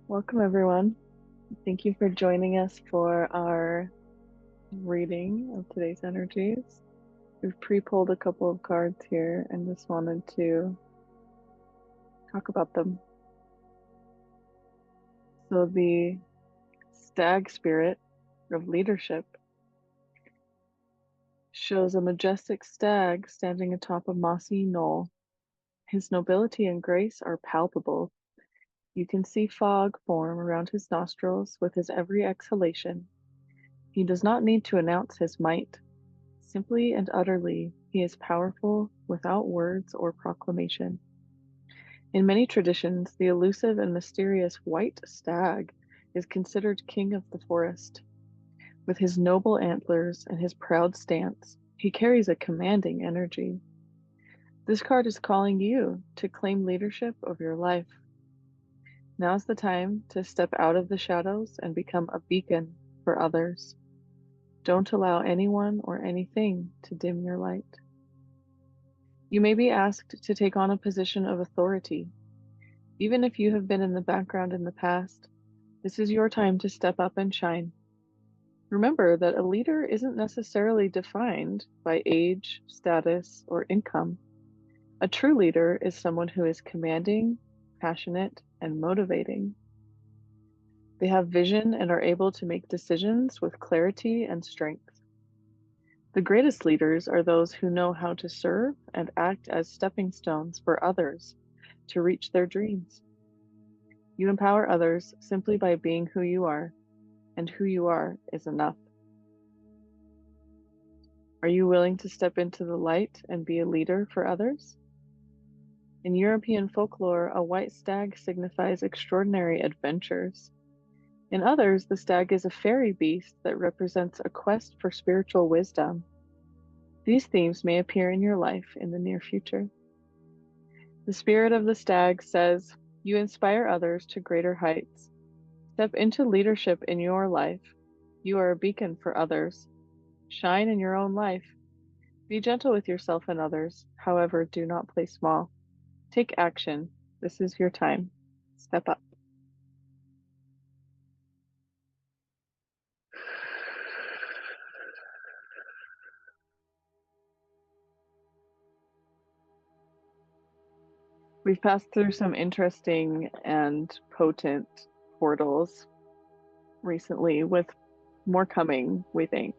Welcome, everyone. Thank you for joining us for our reading of today's energies. We've pre-pulled a couple of cards here and just wanted to talk about them. So, the stag spirit of leadership shows a majestic stag standing atop a mossy knoll. His nobility and grace are palpable. You can see fog form around his nostrils with his every exhalation. He does not need to announce his might. Simply and utterly, he is powerful without words or proclamation. In many traditions, the elusive and mysterious white stag is considered king of the forest. With his noble antlers and his proud stance, he carries a commanding energy. This card is calling you to claim leadership of your life. Now's the time to step out of the shadows and become a beacon for others. Don't allow anyone or anything to dim your light. You may be asked to take on a position of authority. Even if you have been in the background in the past, this is your time to step up and shine. Remember that a leader isn't necessarily defined by age, status, or income. A true leader is someone who is commanding, passionate, and motivating. They have vision and are able to make decisions with clarity and strength. The greatest leaders are those who know how to serve and act as stepping stones for others to reach their dreams. You empower others simply by being who you are, and who you are is enough. Are you willing to step into the light and be a leader for others? In European folklore, a white stag signifies extraordinary adventures. In others, the stag is a fairy beast that represents a quest for spiritual wisdom. These themes may appear in your life in the near future. The spirit of the stag says, you inspire others to greater heights. Step into leadership in your life. You are a beacon for others. Shine in your own life. Be gentle with yourself and others. However, do not play small. Take action. This is your time. Step up. We've passed through some interesting and potent portals recently, with more coming, we think.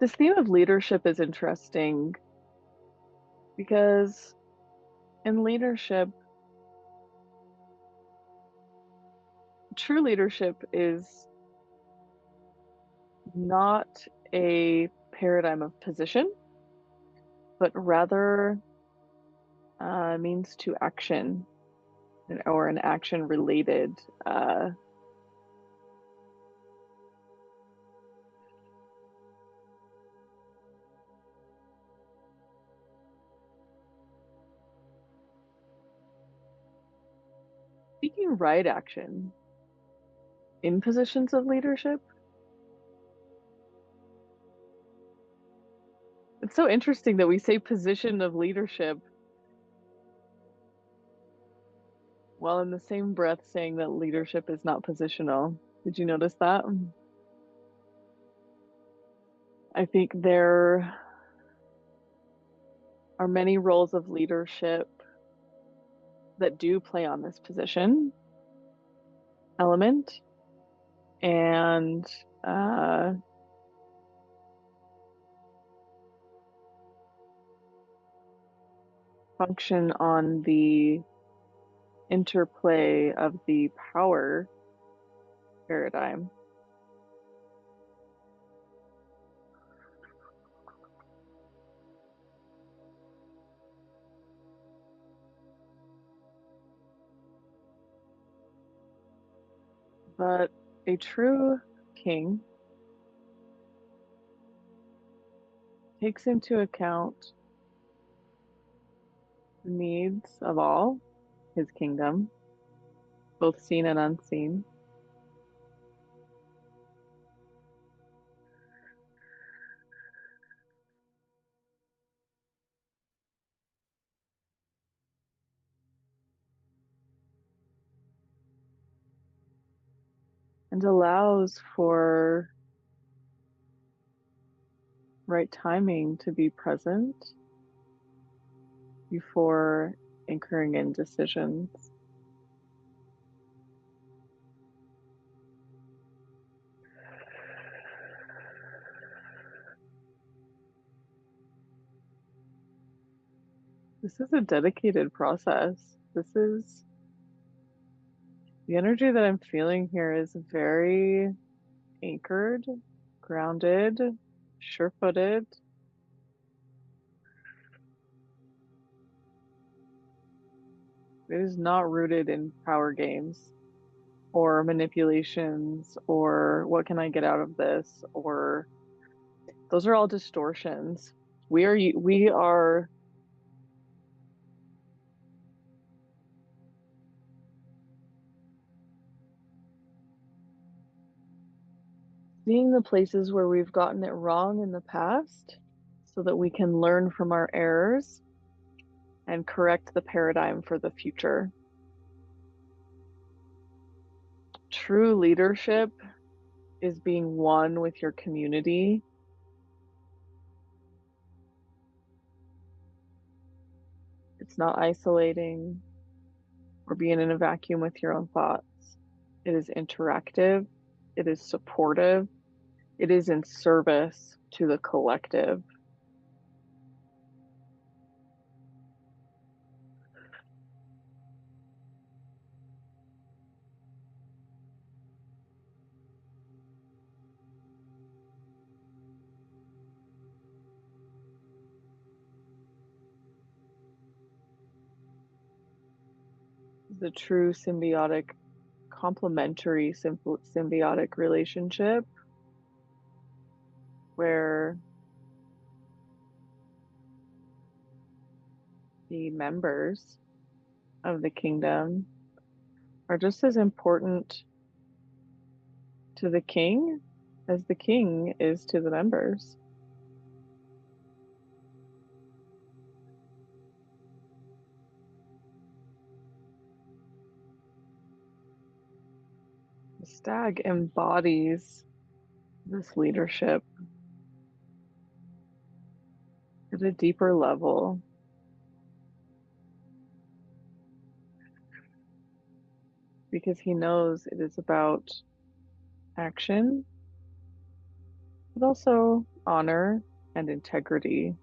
This theme of leadership is interesting because in leadership, true leadership is not a paradigm of position, but rather means to action or an action related. Speaking right action in positions of leadership. It's so interesting that we say position of leadership while in the same breath saying that leadership is not positional. Did you notice that? I think there are many roles of leadership that do play on this position element and function on the interplay of the power paradigm. But a true king takes into account the needs of all his kingdom, both seen and unseen. and allows for right timing to be present before incurring in decisions. This is a dedicated process. This is the energy that I'm feeling here is very anchored, grounded, sure-footed. It is not rooted in power games or manipulations or what can I get out of this, or those are all distortions. We are seeing the places where we've gotten it wrong in the past so that we can learn from our errors and correct the paradigm for the future. True leadership is being one with your community. It's not isolating or being in a vacuum with your own thoughts. It is interactive. It is supportive. It is in service to the collective. The true symbiotic, complementary, symbiotic relationship where the members of the kingdom are just as important to the king as the king is to the members. The stag embodies this leadership at a deeper level because he knows it is about action, but also honor and integrity.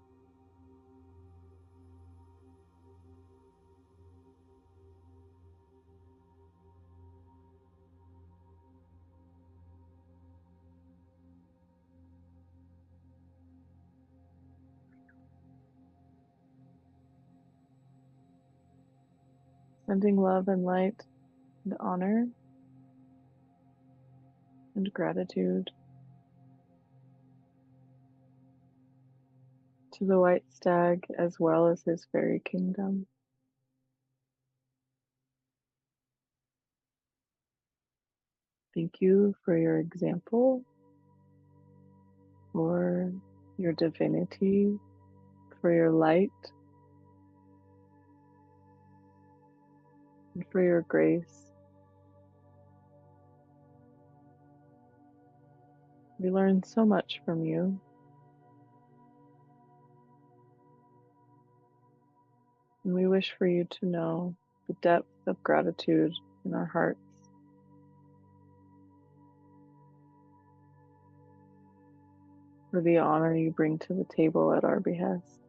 Sending love and light and honor and gratitude to the white stag as well as his fairy kingdom. Thank you for your example, for your divinity, for your light, and for your grace. We learn so much from you. And we wish for you to know the depth of gratitude in our hearts for the honor you bring to the table at our behest.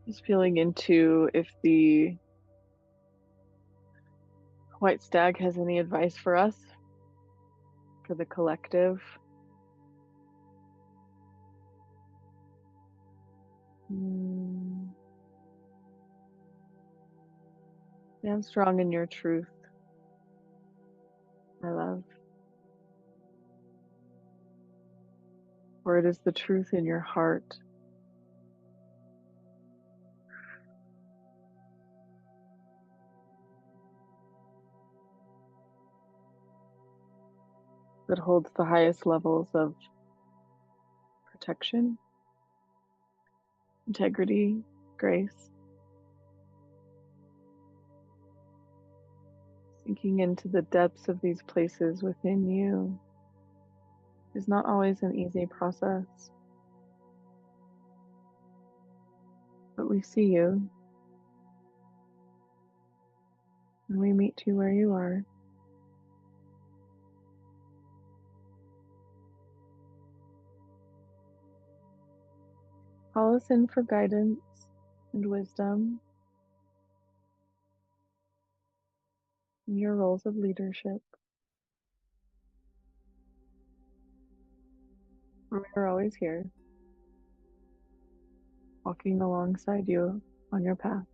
Just feeling into if the white stag has any advice for us, for the collective. Stand strong in your truth, my love. for it is the truth in your heart that holds the highest levels of protection, integrity, grace. Sinking into the depths of these places within you is not always an easy process, but we see you and we meet you where you are. Call us in for guidance and wisdom in your roles of leadership. We are always here, walking alongside you on your path.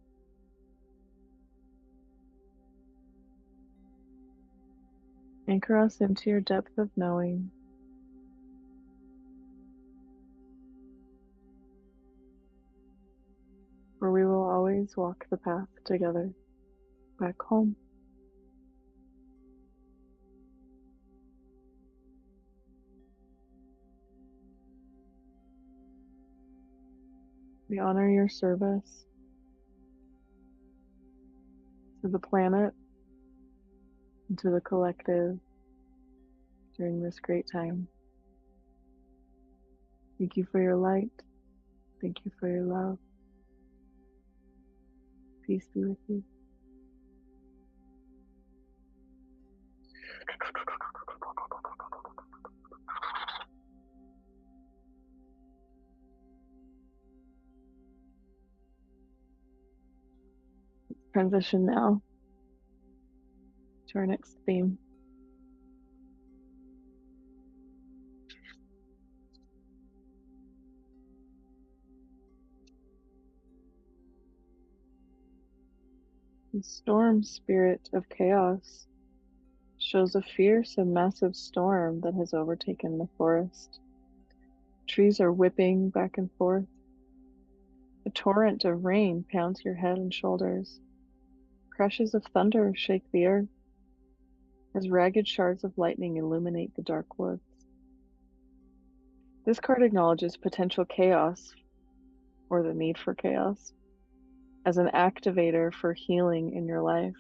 Anchor us into your depth of knowing, where we will always walk the path together back home. We honor your service to the planet and to the collective during this great time. Thank you for your light. Thank you for your love. Peace be with you. Transition now to our next theme. The storm spirit of chaos shows a fierce and massive storm that has overtaken the forest. Trees are whipping back and forth. A torrent of rain pounds your head and shoulders. Crashes of thunder shake the earth as ragged shards of lightning illuminate the dark woods. This card acknowledges potential chaos, or the need for chaos, as an activator for healing in your life.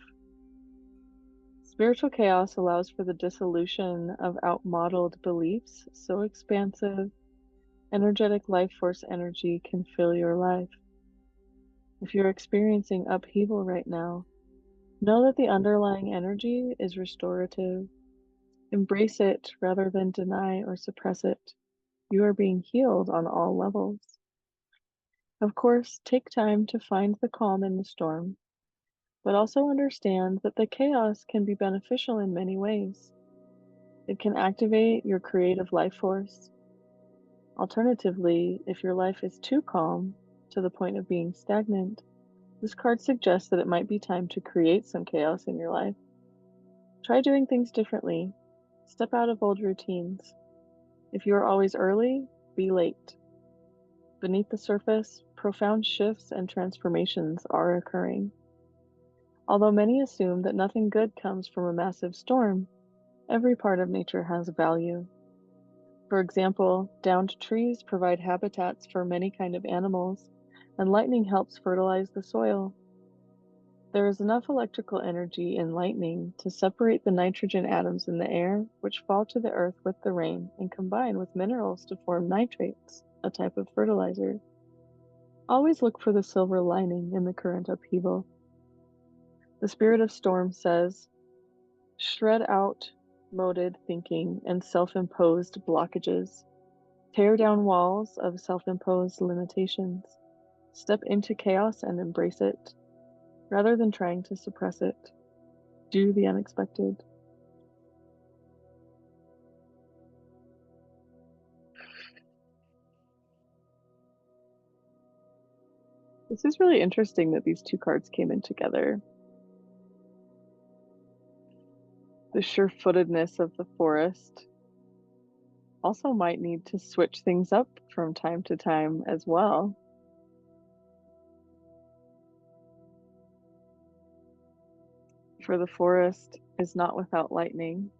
Spiritual chaos allows for the dissolution of outmodeled beliefs so expansive, energetic life force energy can fill your life. If you're experiencing upheaval right now, know that the underlying energy is restorative. Embrace it rather than deny or suppress it. You are being healed on all levels. Of course, take time to find the calm in the storm, but also understand that the chaos can be beneficial in many ways. It can activate your creative life force. Alternatively, if your life is too calm to the point of being stagnant, this card suggests that it might be time to create some chaos in your life. Try doing things differently. Step out of old routines. If you are always early, be late. Beneath the surface, profound shifts and transformations are occurring. Although many assume that nothing good comes from a massive storm, every part of nature has value. For example, downed trees provide habitats for many kinds of animals, and lightning helps fertilize the soil. There is enough electrical energy in lightning to separate the nitrogen atoms in the air, which fall to the earth with the rain and combine with minerals to form nitrates, a type of fertilizer. Always look for the silver lining in the current upheaval. The spirit of storm says, shred out molded thinking and self-imposed blockages. Tear down walls of self-imposed limitations. Step into chaos and embrace it. Rather than trying to suppress it, do the unexpected. This is really interesting that these two cards came in together. The sure-footedness of the forest also might need to switch things up from time to time as well. For the forest is not without lightning.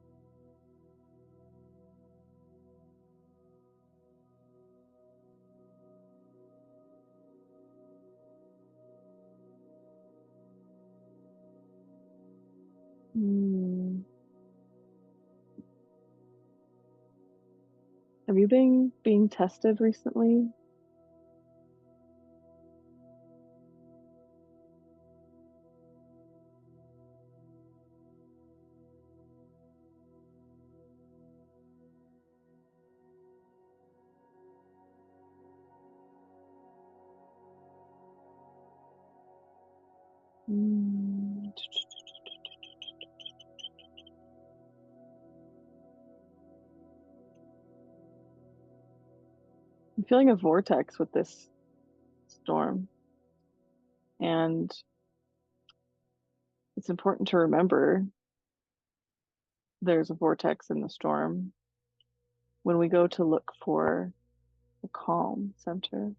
Hmm. Have you been being tested recently? Mm. I'm feeling a vortex with this storm, and it's important to remember there's a vortex in the storm when we go to look for the calm center,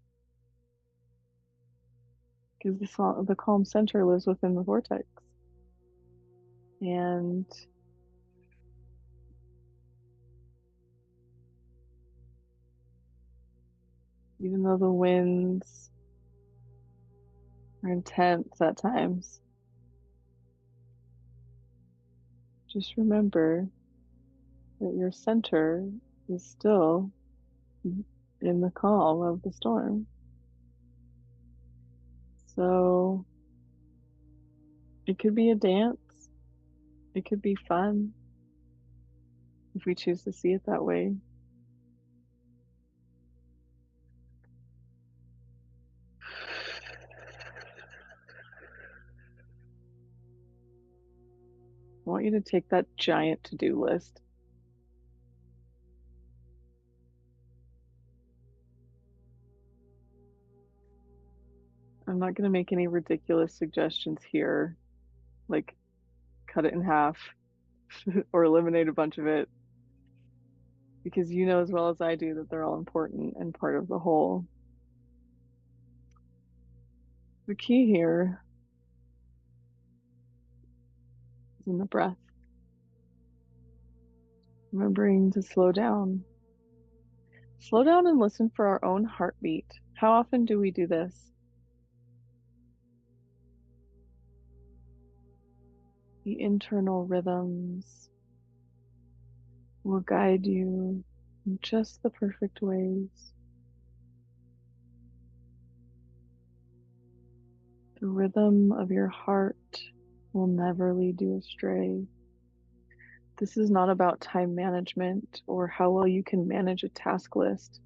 because the calm center lives within the vortex. And even though the winds are intense at times, just remember that your center is still in the calm of the storm. So it could be a dance, it could be fun if we choose to see it that way. I want you to take that giant to-do list. I'm not going to make any ridiculous suggestions here, like cut it in half or eliminate a bunch of it, because you know as well as I do that they're all important and part of the whole. The key here is in the breath, remembering to slow down. Slow down and listen for our own heartbeat. How often do we do this? The internal rhythms will guide you in just the perfect ways. The rhythm of your heart will never lead you astray. This is not about time management or how well you can manage a task list.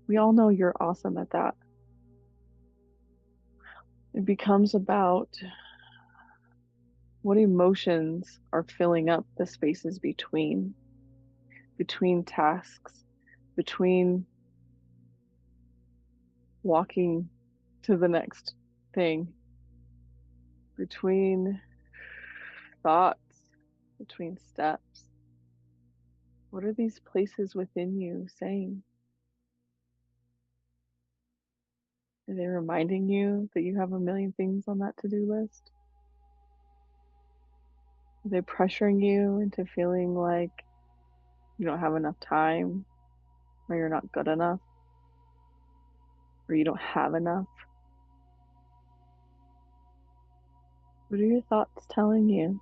We all know you're awesome at that. It becomes about what emotions are filling up the spaces between tasks, between walking to the next thing, between thoughts, between steps. What are these places within you saying? Are they reminding you that you have a million things on that to-do list? Are they pressuring you into feeling like you don't have enough time, or you're not good enough, or you don't have enough? What are your thoughts telling you?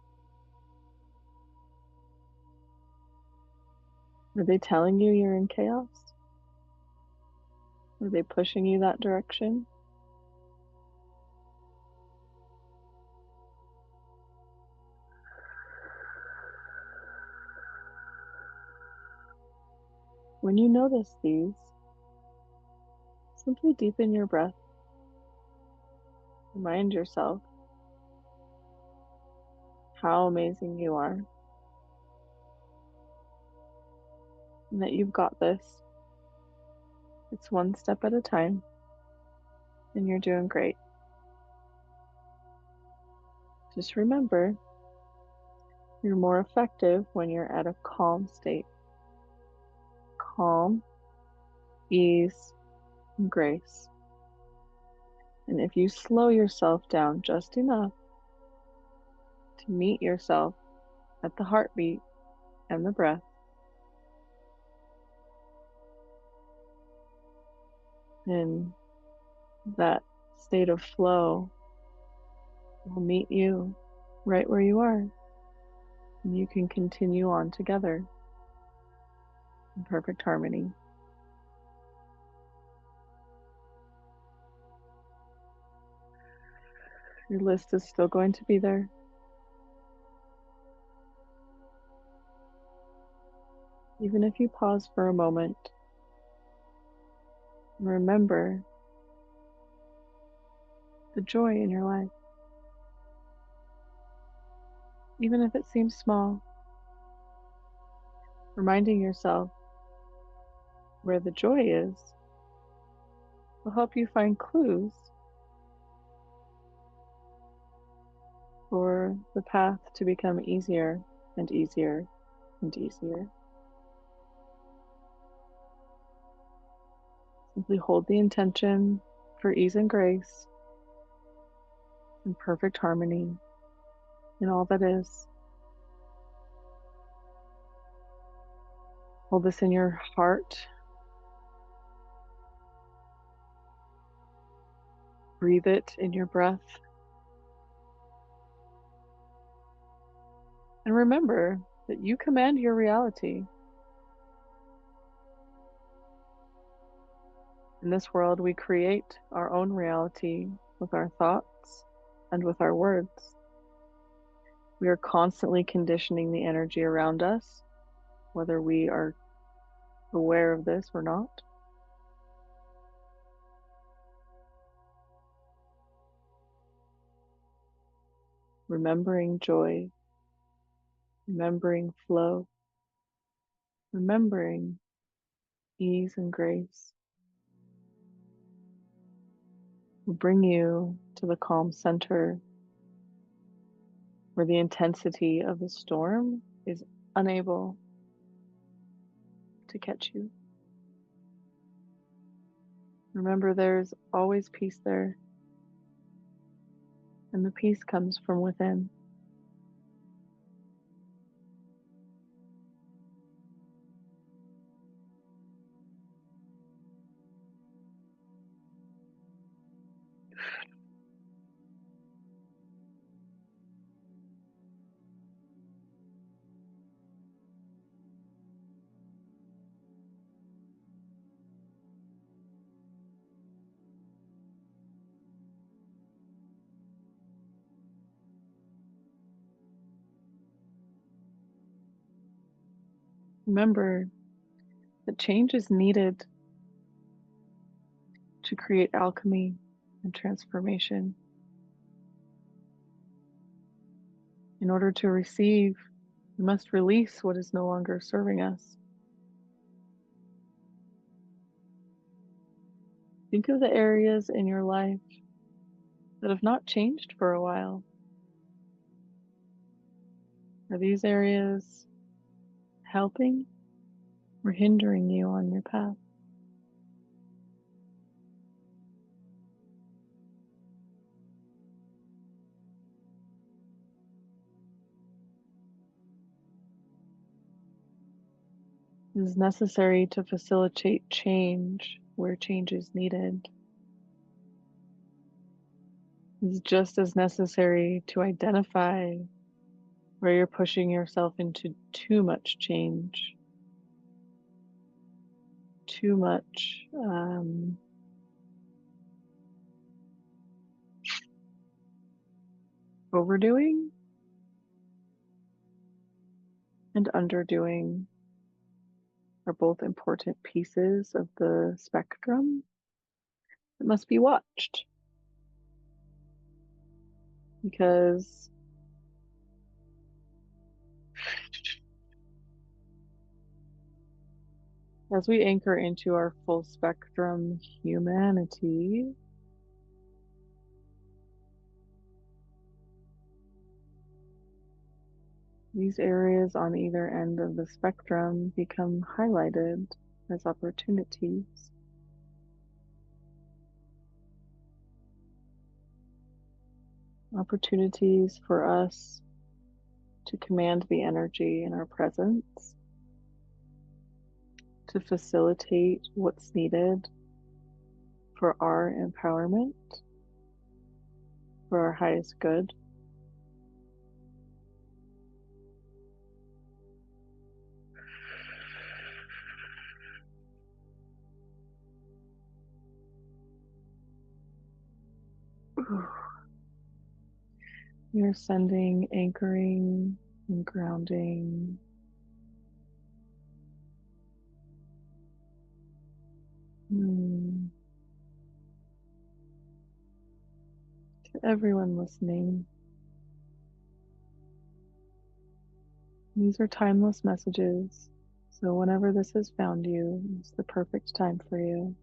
Are they telling you you're in chaos? Are they pushing you that direction? When you notice these, simply deepen your breath. Remind yourself how amazing you are and that you've got this. It's one step at a time, and you're doing great. Just remember, you're more effective when you're at a calm state. Calm ease, and grace. And if you slow yourself down just enough to meet yourself at the heartbeat and the breath, then that state of flow will meet you right where you are. And you can continue on together in perfect harmony. Your list is still going to be there. Even if you pause for a moment, remember the joy in your life. Even if it seems small, reminding yourself where the joy is will help you find clues for the path to become easier and easier and easier. Simply hold the intention for ease and grace and perfect harmony in all that is. Hold this in your heart. Breathe it in your breath. And remember that you command your reality. In this world, we create our own reality with our thoughts and with our words. We are constantly conditioning the energy around us, whether we are aware of this or not. Remembering joy, remembering flow, remembering ease and grace will bring you to the calm center where the intensity of the storm is unable to catch you. Remember, there's always peace there, and the peace comes from within. Remember that change is needed to create alchemy and transformation. In order to receive, we must release what is no longer serving us. Think of the areas in your life that have not changed for a while. Are these areas helping or hindering you on your path? It is necessary to facilitate change where change is needed. It is just as necessary to identify where you're pushing yourself into too much change, too much overdoing and underdoing are both important pieces of the spectrum that must be watched. Because as we anchor into our full spectrum humanity, these areas on either end of the spectrum become highlighted as opportunities. opportunities for us to command the energy in our presence, to facilitate what's needed for our empowerment, for our highest good. You're sending anchoring and grounding to everyone listening. These are timeless messages, so whenever this has found you, it's the perfect time for you.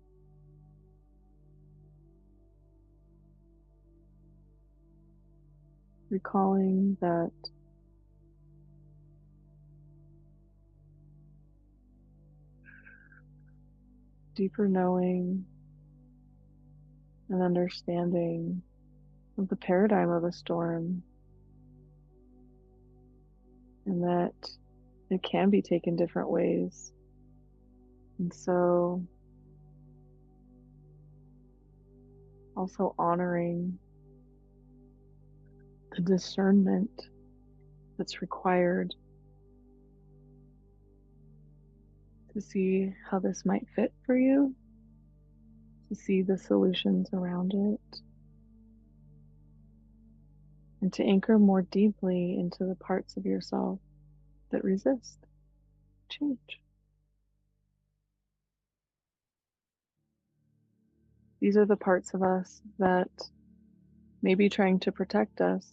Recalling that deeper knowing and understanding of the paradigm of a storm, and that it can be taken different ways. And so also honoring the discernment that's required to see how this might fit for you, to see the solutions around it, and to anchor more deeply into the parts of yourself that resist change. These are the parts of us that may be trying to protect us,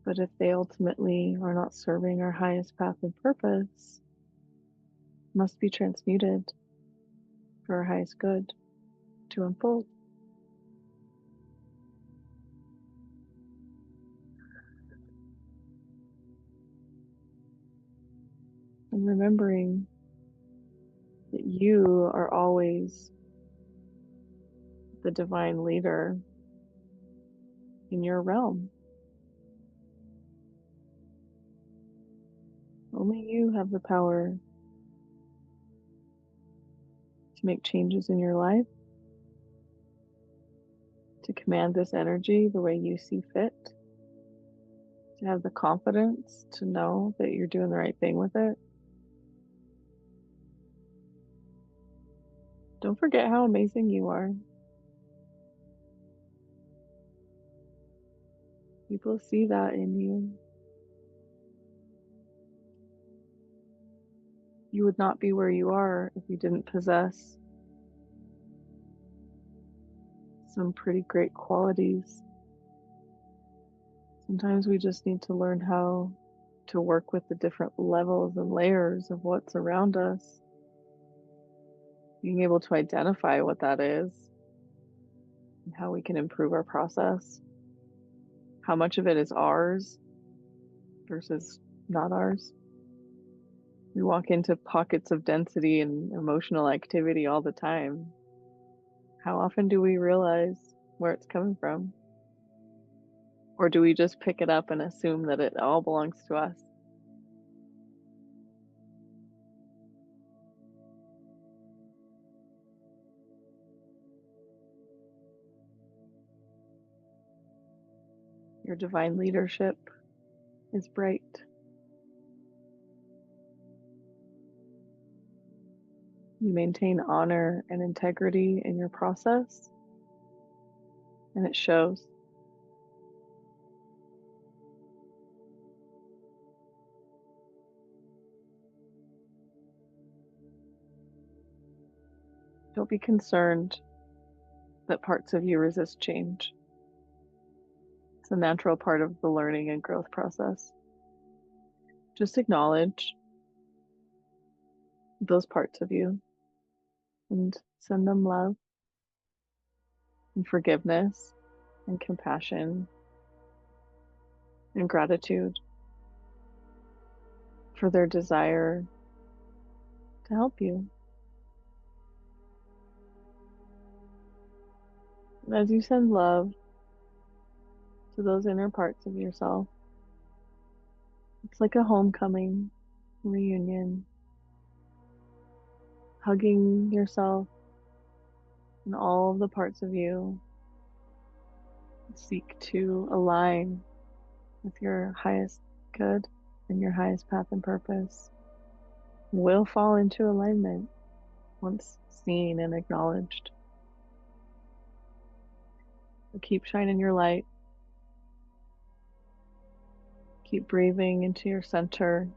but if they ultimately are not serving our highest path and purpose, must be transmuted for our highest good to unfold. And remembering that you are always the divine leader in your realm. Only you have the power to make changes in your life, to command this energy the way you see fit, to have the confidence to know that you're doing the right thing with it. Don't forget how amazing you are. People see that in you. You would not be where you are if you didn't possess some pretty great qualities. Sometimes we just need to learn how to work with the different levels and layers of what's around us. Being able to identify what that is and how we can improve our process. How much of it is ours versus not ours. We walk into pockets of density and emotional activity all the time. How often do we realize where it's coming from? Or do we just pick it up and assume that it all belongs to us? Your divine leadership is bright. You maintain honor and integrity in your process, and it shows. Don't be concerned that parts of you resist change. It's a natural part of the learning and growth process. Just acknowledge those parts of you and send them love and forgiveness and compassion and gratitude for their desire to help you. And as you send love, to those inner parts of yourself. It's like a homecoming, reunion, hugging yourself and all of the parts of you seek to align with your highest good and your highest path and purpose will fall into alignment once seen and acknowledged. So keep shining your light, keep breathing into your center.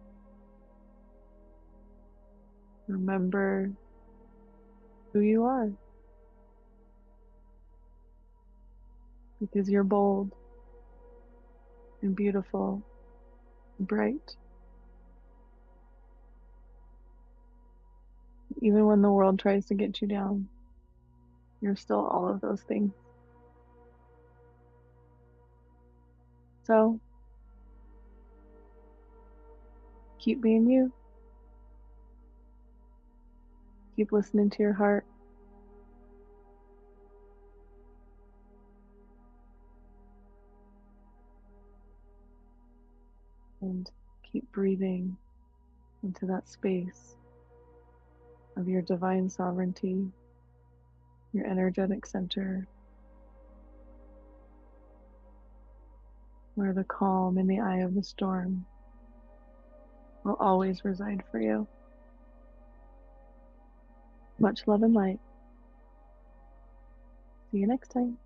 Remember who you are because you're bold and beautiful and bright. Even when the world tries to get you down, you're still all of those things. So keep being you, keep listening to your heart, and keep breathing into that space of your divine sovereignty, your energetic center, where the calm in the eye of the storm will always reside for you. Much love and light. See you next time.